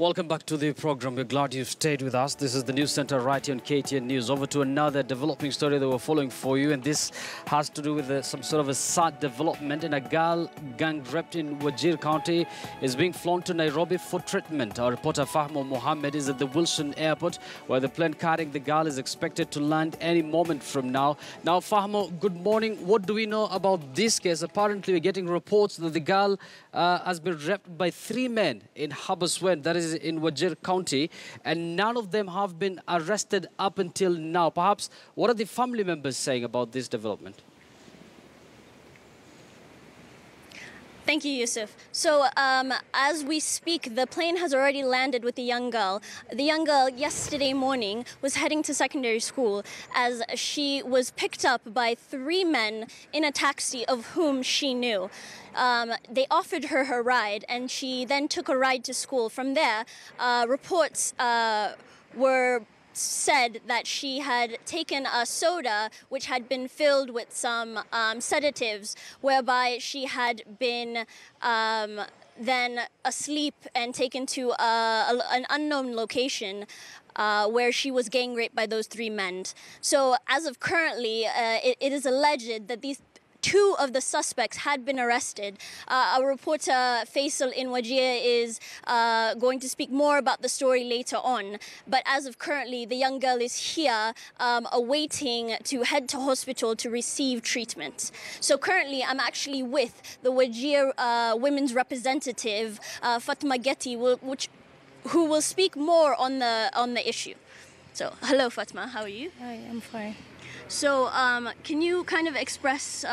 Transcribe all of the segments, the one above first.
Welcome back to the program. We're glad you've stayed with us. This is the News Center right here on KTN News. Over to another developing story that we're following for you. And this has to do with some sort of a sad development. And a girl gang raped in Wajir County is being flown to Nairobi for treatment. Our reporter Fahmo Mohammed is at the Wilson Airport, where the plane carrying the girl is expected to land any moment from now. Now, Fahmo, good morning. What do we know about this case? Apparently, we're getting reports that the girl has been raped by 3 men in Habaswein, that is in Wajir County, and none of them have been arrested up until now. Perhaps, what are the family members saying about this development? Thank you, Yusuf. So, as we speak, the plane has already landed with the young girl. The young girl, yesterday morning, was heading to secondary school as she was picked up by 3 men in a taxi of whom she knew. They offered her her ride, and she then took a ride to school. From there, reports were said that she had taken a soda which had been filled with some sedatives, whereby she had been then asleep and taken to an unknown location where she was gang raped by those 3 men. So as of currently, it is alleged that these 2 of the suspects had been arrested. Our reporter Faisal in Wajir is going to speak more about the story later on. But as of currently, the young girl is here awaiting to head to hospital to receive treatment. So currently, I'm actually with the Wajir women's representative, Fatma Getty, who will speak more on the issue. So, hello Fatma, how are you? Hi, I'm fine. So, can you kind of express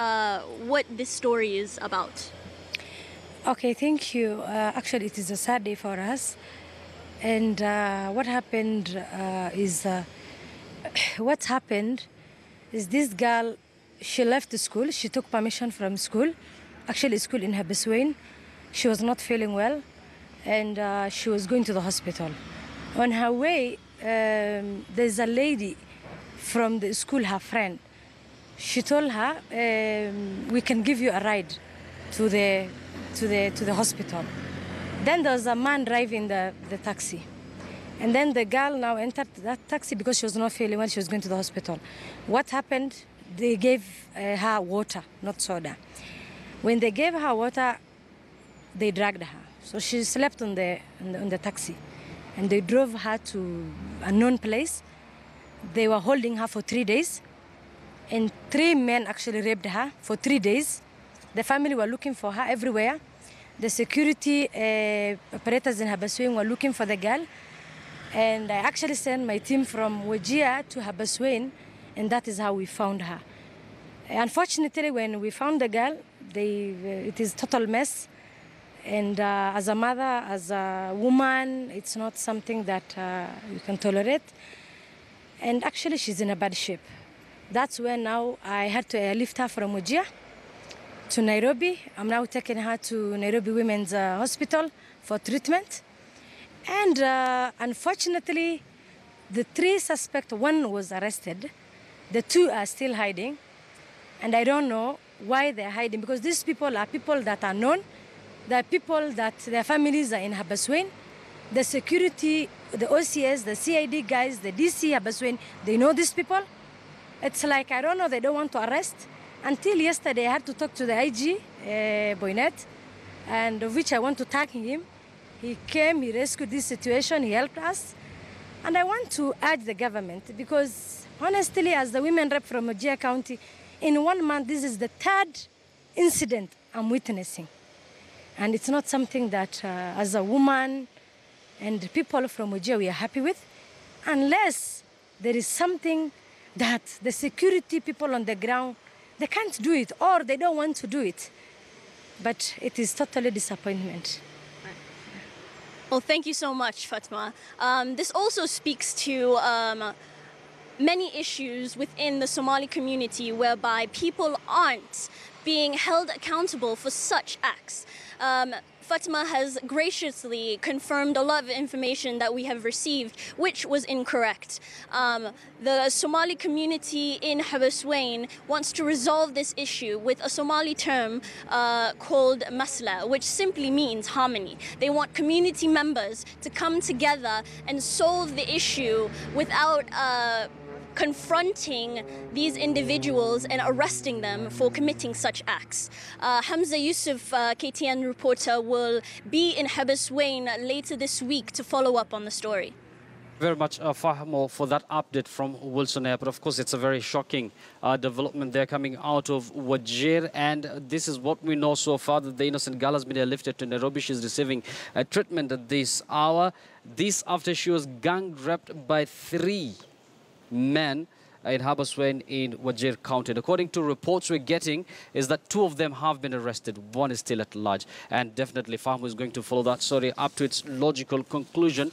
what this story is about? Okay, thank you. Actually, it is a sad day for us. And what happened is this girl, she left the school. She took permission from school, actually school in Habaswein. She was not feeling well, and she was going to the hospital. On her way, there's a lady from the school, her friend. She told her, we can give you a ride to the hospital. Then there was a man driving the taxi. And then the girl now entered that taxi because she was not feeling well, she was going to the hospital. What happened? They gave her water, not soda. When they gave her water, they dragged her. So she slept on the taxi. And they drove her to a known place. They were holding her for 3 days, and 3 men actually raped her for 3 days. The family were looking for her everywhere. The security operators in Habaswein were looking for the girl, and I actually sent my team from Wajir to Habaswein, and that is how we found her. Unfortunately, when we found the girl, it is total mess. And as a mother, as a woman, it's not something that you can tolerate. And actually, she's in a bad shape. That's when now I had to lift her from Wajir to Nairobi. I'm now taking her to Nairobi Women's Hospital for treatment. And unfortunately, the 3 suspects, 1 was arrested. The 2 are still hiding. And I don't know why they're hiding, because these people are people that are known. They're people that their families are in Habaswein. The security, the OCS, the CID guys, the DC Habaswein, they know these people. It's like, I don't know, they don't want to arrest. Until yesterday, I had to talk to the IG, Boynet, and of which I want to thank him. He came, he rescued this situation, he helped us. And I want to urge the government, because honestly, as the women rep from Wajir County, in 1 month, this is the 3rd incident I'm witnessing. And it's not something that, as a woman and people from Wajir, we are happy with, unless there is something that the security people on the ground, they can't do it, or they don't want to do it. But it is totally disappointment. Well, thank you so much, Fatma. This also speaks to many issues within the Somali community, whereby people aren't being held accountable for such acts. Fatima has graciously confirmed a lot of information that we have received, which was incorrect. The Somali community in Habaswein wants to resolve this issue with a Somali term called masla, which simply means harmony. They want community members to come together and solve the issue without confronting these individuals and arresting them for committing such acts. Hamza Yusuf, KTN reporter, will be in Habaswein later this week to follow up on the story. Very much, Fahmo, for that update from Wilson Air. But of course, it's a very shocking development there coming out of Wajir. And this is what we know so far, that the innocent girl has been airlifted to Nairobi. She's receiving treatment at this hour. This after she was gang raped by 3 men in Habaswein in Wajir County. And according to reports we're getting, is that 2 of them have been arrested. 1 is still at large. And definitely, Fahmo is going to follow that story up to its logical conclusion.